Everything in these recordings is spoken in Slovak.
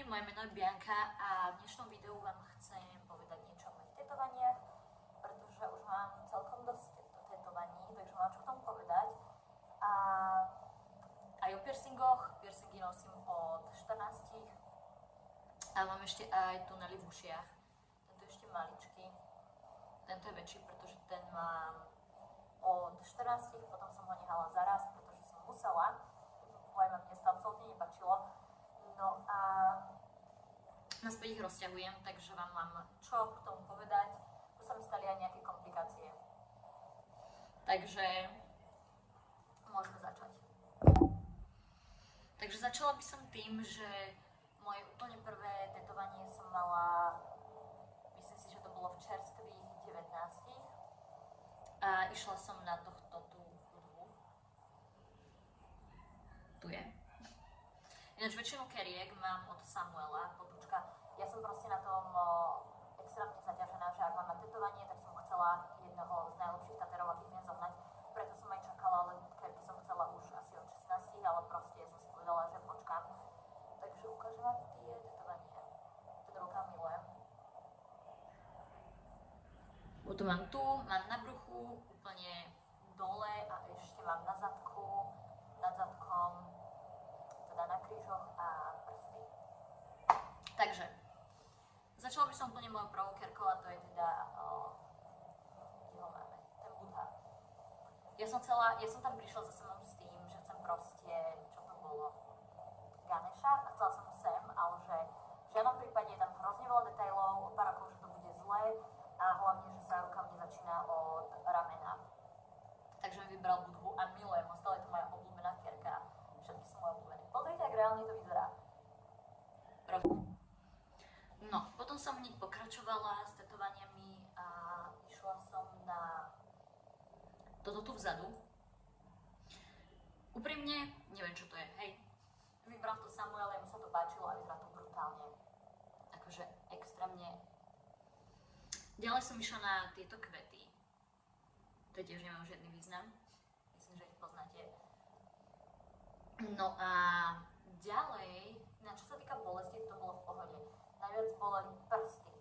moje meno je Bianka a v dnešnom videu vám chcem povedať niečo o mojich tetovaniach, pretože už mám celkom dosť tetovaní, takže mám čo k tomu povedať. A aj o piercingoch, piercingy nosím od 14 a mám ešte aj tunely v ušiach. Tento je ešte maličký, tento je väčší, pretože ten mám od 14, potom som ho nehala zaraz, pretože som musela, moje mamine sa to absolútne nepáčilo. No a naspäť ich rozťahujem, takže vám mám čo k tomu povedať. Tu sa mi stali aj nejaké komplikácie. Takže môžeme začať. Takže začala by som tým, že moje úplne prvé tetovanie som mala, myslím si, že to bolo v čerstvých 19 a išla som na tohto tu hudbu. Tu je. Ináč väčšinu keriek mám od Samuela, potúčka. Ja som proste na tom extrémne zaťažená, že ak mám na tetovanie, tak som chcela jednoho z najlepších taterov, akých viem zohnať. Preto som aj čakala, ale kerky som chcela už asi od 16, ale proste som si povedala, že počkám. Takže ukážem vám tie tetovania. Ten rukám milujem. Tu mám na bruchu, úplne dole a ešte mám na zadku, nad zadkom, teda na krížoch a prsty. Takže, začala by som úplne mojou prvou kerkou a to je teda, kde ho máme, ten Buddha. Ja som tam prišla za samom s tým, že chcem proste, čo to bolo, Ganesha a chcela som sem, ale že v žiadnom prípade je tam hrozne veľa detailov, od pár rokov, že to bude zle a hlavne, že sa ruka mne začína od ramena. Takže mi vybral Budhu a milujem ho, stále je to moja obľúbená kerka. Všetky sú moje obľúbené. Pozrite, ak reálne to vyzerá. No, potom som hneď pokračovala s tetovaniami a išla som na toto tu vzadu. Úprimne, neviem čo to je, hej. Vybral to Samuel, jemu sa to páčilo a vyzerá to brutálne. Akože extrémne. Ďalej som išla na tieto kvety. To tiež nemám žiadny význam. Myslím, že ich poznáte. No a ďalej, na čo sa týka bolesti, to bolo v pohode. Najviac boleli prsty.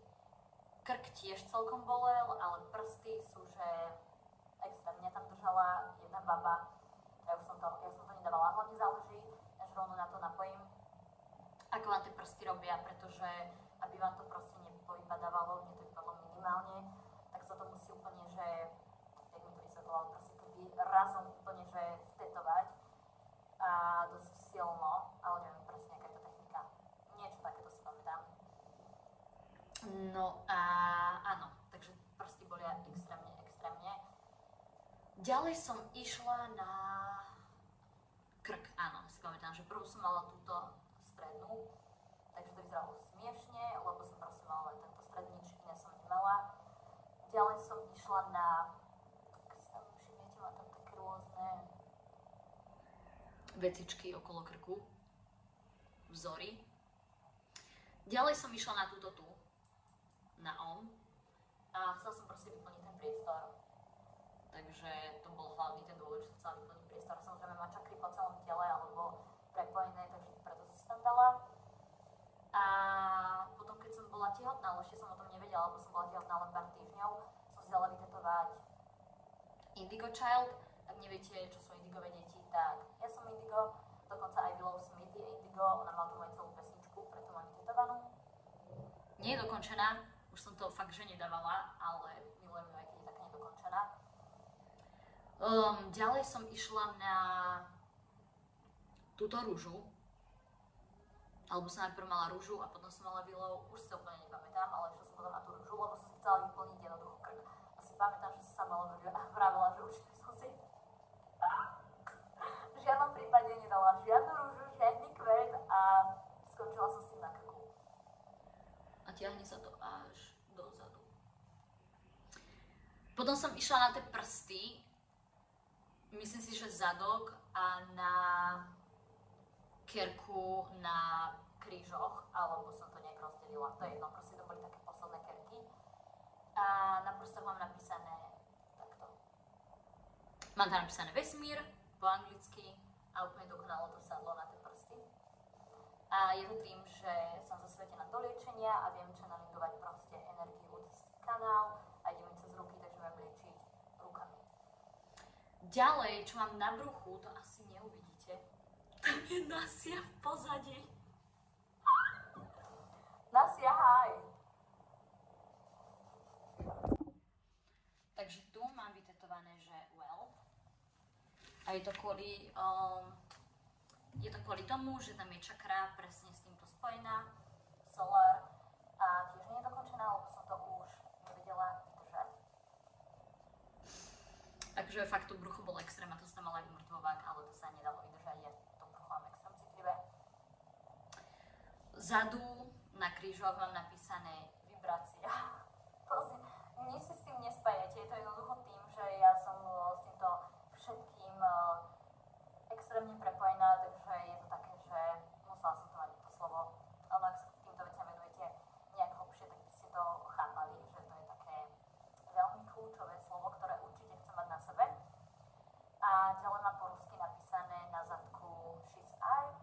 Krk tiež celkom bolel, ale prsty sú, že extra. Mňa tam držala jedna baba. Ja som to nedávala. Hlavne záleží, až rovno na to napojím, ako vám tie prsty robia, pretože aby vám to proste nepovypadávalo, mne to vypadlo minimálne, tak sa to musí úplne, že, jak mi to vysvetloval, proste to razom úplne, že vtetovať a dosť silno, ale neviem presne, aká je to technika. Niečo takéto si pamätám. No a áno, takže prsty bolia extrémne. Ďalej som išla na krk, áno, si pamätám, že prvú som mala túto strednú, takže to vyzeralo smiešne, lebo som proste mala len tento stredný, nič iné som nemala. Ďalej som išla na, ak si tam všimnete, má tam také rôzne vecičky okolo krku, vzory. Ďalej som išla na túto tu, na OM a chcela som proste vyplniť ten priestor. Takže to bol hlavný ten dôvod, že som chcela vyplniť priestor. Samozrejme má čakry po celom tele alebo prepojené, takže preto som si tam dala. A potom, keď som bola tehotná, ale ešte som o tom nevedela, lebo som bola tehotná len pár týždňov, som si dala vytetovať Indigo Child. Ak neviete, čo sú indigové deti, tak ja som indigo, dokonca aj Willow Smith je indigo, ona má tu moju celú pesničku, preto mám vytetovanú. Nie je dokončená, už som to fakt, že nedávala, ale milujem ju, aj keď je taká nedokončená. Ďalej som išla na túto rúžu, alebo som najprv mala rúžu a potom som mala Willow, už si to úplne nepamätám, ale išla som potom na tú rúžu, lebo som si chcela vyplniť jednoducho krk. Asi pamätám, že som sa malo vravila, že už som si v žiadnom prípade nedala žiadnu rúžu, žiadny kvet a skončila som s tým na krku. A tiahne sa to až dozadu. Potom som išla na tie prsty, myslím si, že zadok a na kerku na krížoch, alebo som to nejak rozdelila, to je jedno, proste to boli také posledné kerky. A na prstoch mám napísané takto. Mám tam napísané vesmír po anglicky a úplne dokonalo to sadlo na tie prsty. A A je to tým, že som zasvetená do liečenia a viem channelingovať proste energiu cez kanál a ide mi cez ruky, takže viem liečiť rukami. Ďalej, čo mám na bruchu, to asi neuvidíte. Tam je Nasia v pozadí. Nasia, hi! Takže tu mám vytetované, že well. A je to kvôli tomu, že tam je čakra presne s týmto spojená, solar, a tiež nie je dokončená, lebo som to už nevedela vydržať. Takže fakt to brucho bolo extrém a to sa tam mala aj umrtvovák, ale to sa nedalo vydržať, ja to brucho mám extrém citlivé. Zadu na krížoch mám napísané vibrácia. Nič si s tým nespájate, je to jednoducho tým, že ja som s týmto všetkým extrémne prepojená, takže je to také, že musela som to mať to slovo, ale ak sa k týmto veciam venujete nejak hlbšie, tak by ste to chápali, že to je také veľmi kľúčové slovo, ktoré určite chcem mať na sebe. A ďalej mám po rusky napísané na zadku she's art,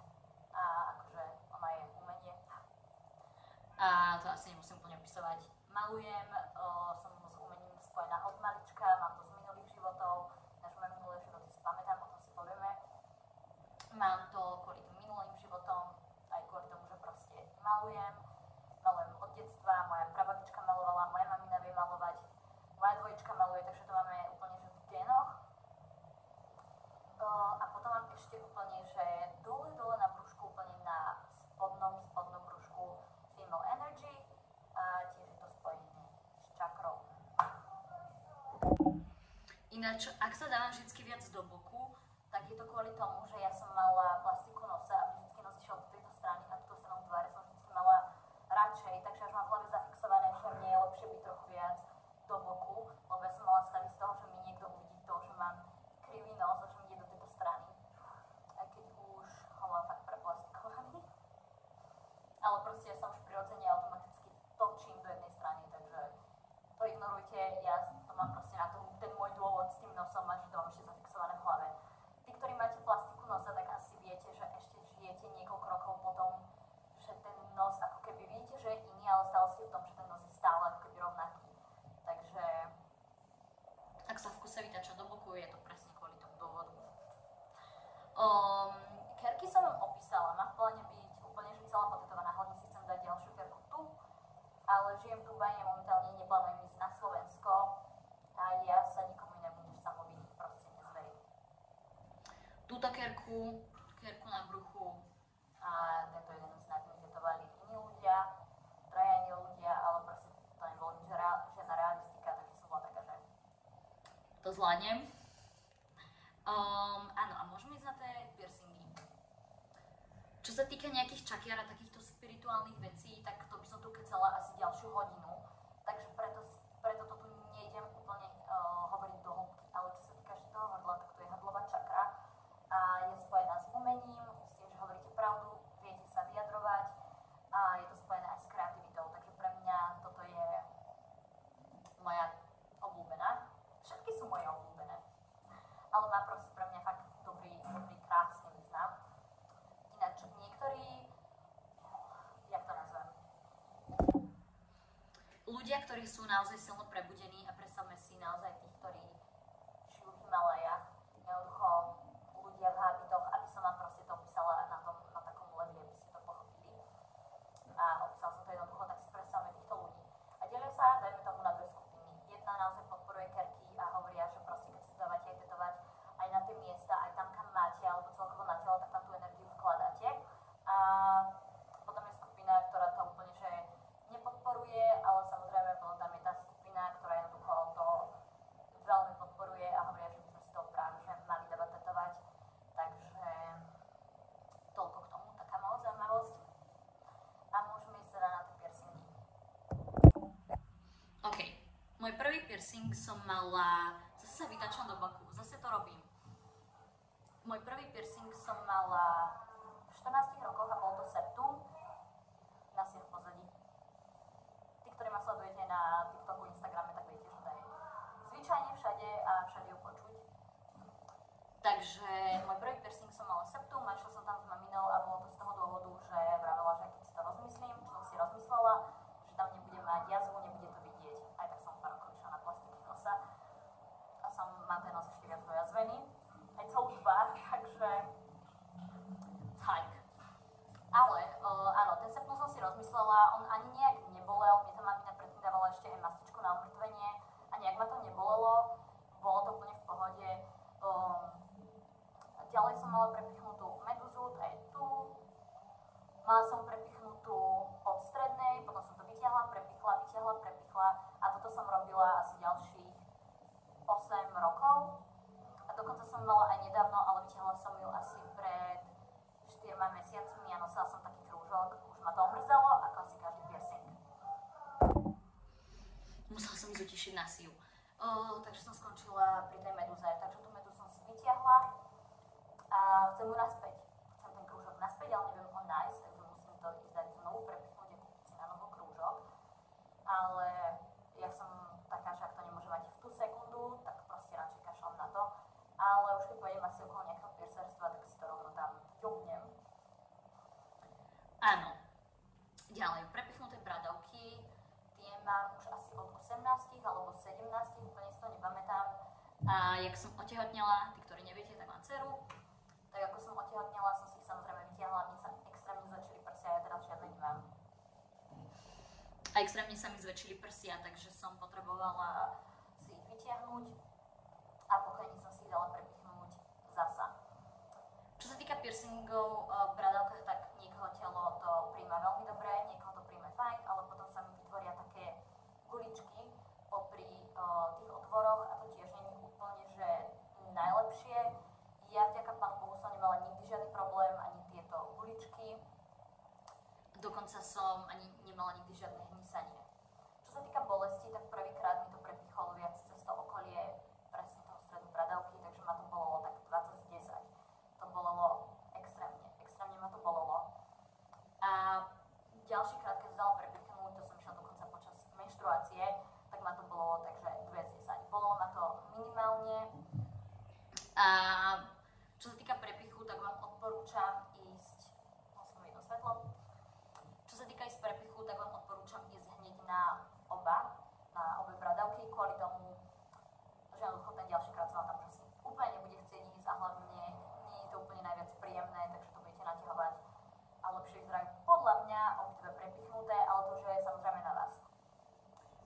a akože ona je umenie. A to asi nemusím úplne opisovať. Malujem, som s umením spojená od malička, mám to z minulých životov, naše moje minulé životy si pamätám, o tom si povieme. Mám to kvôli tým minulým životom, aj kvôli tomu, že proste malujem od detstva, moja prababička malovala, moja mamina vie malovať, moja dvojička maluje, takže to máme úplne že v génoch. A potom mám ešte úplne, že dole na brúšku, úplne na spodnom brúšku female energy a tiež je to spojené s čakrou. Ináč, ak sa dávam vždy viac do boku, tak je to kvôli tomu, že ja som mala plastiku nosa a mi vždy nos išiel do tejto strany a túto stranou tváre som vždy mala radšej, takže až mám v hlave zafixované, že mne je lepšie byť trochu viac do boku, lebo ja som mala stavy z toho, že mi niekto uvidí to, že mám krivý nos a že mi ide do tejto strany, aj keď už ho mám fakt preplastikovaný. Ale proste ja sa už prirodzene automaticky točím do jednej strany, takže to ignorujte, ja to mám proste na tom, ten môj dôvod s tým nosom a že to mám ešte zafixované v hlave. Tí, ktorí máte plastiku nosa, tak asi viete, že ešte žijete niekoľko rokov potom, že ten nos ako keby vidíte, že je iný, ale stále ste v tom, že ten nos je stále ako keby rovnaký. Takže ak sa v kuse vytača do boku, je to presne kvôli tomu dôvodu. Kerky som vám opísala, má v pláne byť úplne že celá potetovaná, hlavne si chcem dať ďalšiu kerku tu, ale žijem v Dubaji, momentálne neplánujem ísť na Slovensko a ja sa nikomu inému než samovi proste nezverím. Túto kerku na bruchu a tento jeden znak mi tetovali iní ľudia, traja iní ľudia, ale proste to nebolo nič žiadna realistika, takže som bola taká, že to zvládnem. Áno, a môžeme ísť na tie piercingy. Čo sa týka nejakých čakier a takýchto spirituálnych vecí, tak to by som tu kecala asi ďalšiu hodinu, takže preto to tu nejdem úplne hovoriť do hĺbky, ale čo sa týka ešte toho hrdla, tak to je hrdlová čakra a je spojená s umením, s tým, že hovoríte pravdu, viete sa vyjadrovať a je to spojené aj s kreativitou, takže pre mňa toto je moja obľúbená. Všetky sú moje obľúbené, ale má proste pre mňa fakt dobrý krásny význam. Ináč niektorí, jak to nazvem, ľudia, ktorí sú naozaj silno prebudení a predstavme si naozaj tých, ktorí žijú v Himalajách, jednoducho ľudia v hábitoch, aby som vám proste to opísala na takom leveli, aby ste to pochopili. A opísala som to jednoducho, tak si predstavme týchto ľudí. A delia sa, dajme tomu, na dve skupiny. Jedna naozaj podporuje kerky a hovoria, že proste keď si dávate aj tetovať aj na tie miesta, aj tam, kam máte, alebo celkovo na telo, tak tam tú energiu vkladáte. A potom je skupina, ktorá to úplne že nepodporuje, ale samozrejme potom tam je tá skupina, ktorá jednoducho to veľmi podporuje a hovoria, že by sme si to práve že mali dávať tetovať. Takže toľko k tomu, taká malá zaujímavosť. A môžeme ísť teda na tie piercingy. OK. Môj prvý piercing som mala, zase sa vytačam do boku, zase to robím. Môj prvý piercing som mala v 14 rokoch a bol to septum na v pozadí. Tí, ktorí ma sledujete na TikToku, Instagrame, tak viete, že to je zvyčajne všade a všade ju počuť. Takže môj prvý piercing som mala septum a išla som tam s maminou a bolo to z toho dôvodu, že prepichnutú od strednej, potom som to vytiahla, prepichla a toto som robila asi ďalších 8 rokov. A dokonca som mala aj nedávno, ale vytiahla som ju asi pred 4 mesiacmi a nosila som taký krúžok. Už ma to omrzelo, ako asi každý piercing. Musela som ísť utišiť na siu. Takže som skončila pri tej medúze. Takže tú medúzu som si vytiahla a chcem ju naspäť. Chcem ten krúžok naspäť, ale neviem ho nájsť, takže musím to ísť dať znovu, prepichnúť a kúpiť si na novo krúžok. Ale ja som taká, že ak to nemôžem mať v tú sekundu, tak proste radšej kašľam na to. Ale už keď pôjdem asi okolo nejakého piercerstva, tak si to rovno tam ťuhnem. Áno. Ďalej, prepichnuté bradavky, tie mám už asi od 18 alebo 17, úplne si to nepamätám. A jak som otehotnela, tí, ktorí neviete, tak mám dceru. Tak ako som otehotnela, som si ich samozrejme vytiahla, mne sa extrémne zväčšili prsia, ja teraz žiadne nemám. A extrémne sa mi zväčšili prsia, takže som potrebovala si ich vytiahnuť a pokojne som si ich dala prepichnúť zasa. Čo sa týka piercingov v bradavkách, tak niekoho telo to príjma veľmi dobre, niekoho to príjme fajn, ale potom sa mi vytvoria také guličky popri tých otvoroch a to tiež nie je úplne že najlepšie. Ja vďaka Pánu Bohu som nemala nikdy žiadny problém, ani tieto guličky. Dokonca som ani nemala nikdy žiadne hnisanie. Čo sa týka bolesti, tak prvýkrát mi to prepicholo viac cez to okolie presne toho stredu bradavky, takže ma to bolelo tak 20 z 10. To bolelo extrémne ma to bolelo. A ďalší krát, keď sa dalo prepichnúť, to som išla dokonca počas menštruácie, tak ma to bolelo takže 2 z 10. Bolelo ma to minimálne. A čo sa týka prepichu, tak vám odporúčam ísť, musím jedno svetlo. Čo sa týka ísť prepichu, tak vám odporúčam ísť hneď na obe bradavky, kvôli tomu, že jednoducho ten ďalší krát sa vám tam proste úplne nebude chcieť ísť a hlavne nie je to úplne najviac príjemné, takže to budete naťahovať a lepšie vyzerajú podľa mňa obidve prepichnuté, ale to už je samozrejme na vás.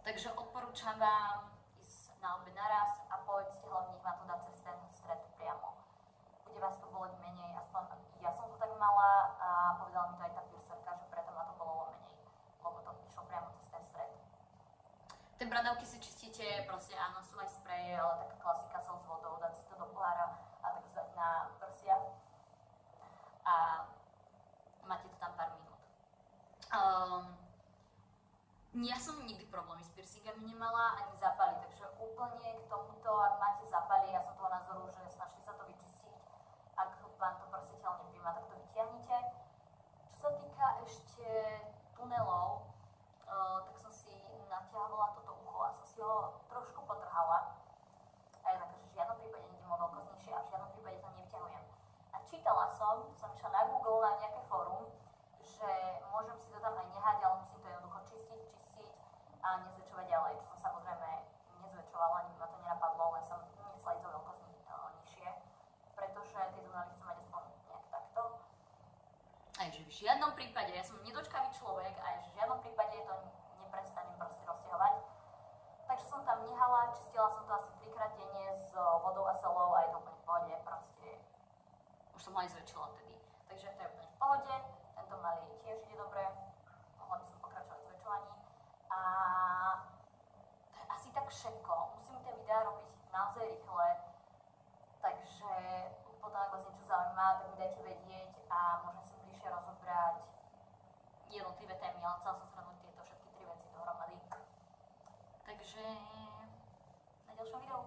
Takže odporúčam vám ísť na obe naraz a povedzte hlavne, nech vám to dá cez ten stred priamo. Bude vás to boleť menej, aspoň ja som to tak mala a povedala mi to aj tá piercerka, že preto ma to bolelo menej, lebo to išlo priamo cez ten stred. Tie bradavky si čistíte, proste áno, sú aj spreje, ale taká klasika sa s vodou, dať si to do pohára a tak zdať na prsia a máte to tam pár minút. Ja som nikdy problémy s piercingami nemala, ani zápaly, takže úplne k tomuto, ak máte zápaly, ja som toho názoru, že snažte sa to vyčistiť, ak vám to proste telo nepríjma, tak to vytiahnite. Čo sa týka ešte tunelov, tak som si natiahla toto ucho a som si ho trošku potrhala. A je také, že v žiadnom prípade nejdem o veľkosť nižšie a v žiadnom prípade to nevyťahujem. A čítala som išla na Google na nejaké fórum, že môžem si to tam aj nehať, ale musím to jednoducho čistiť a nezväčšovať ďalej, čo som samozrejme nezväčšovala, ani ma to nenapadlo, len som nechcela ísť o veľkosť nižšie, pretože tie tunely chcem mať aspoň nejak takto. Takže v žiadnom prípade, ja som nedočkavý človek a v žiadnom prípade to neprestanem proste rozťahovať. Takže som tam nehala, čistila som to asi 3-krát denne s vodou a solou a je to úplne v pohode, proste už som ho aj zväčšila vtedy. Takže to je úplne v pohode, tento malý tiež ide dobre, mohla by som pokračovať v zväčšovaní. A to je asi tak všetko. Musím tie videá robiť naozaj rýchle, takže potom ak vás niečo zaujíma, tak mi dajte vedieť a môžem si bližšie rozobrať jednotlivé témy, ale chcela som zhrnúť tieto všetky 3 veci dohromady. Takže na ďalšom videu.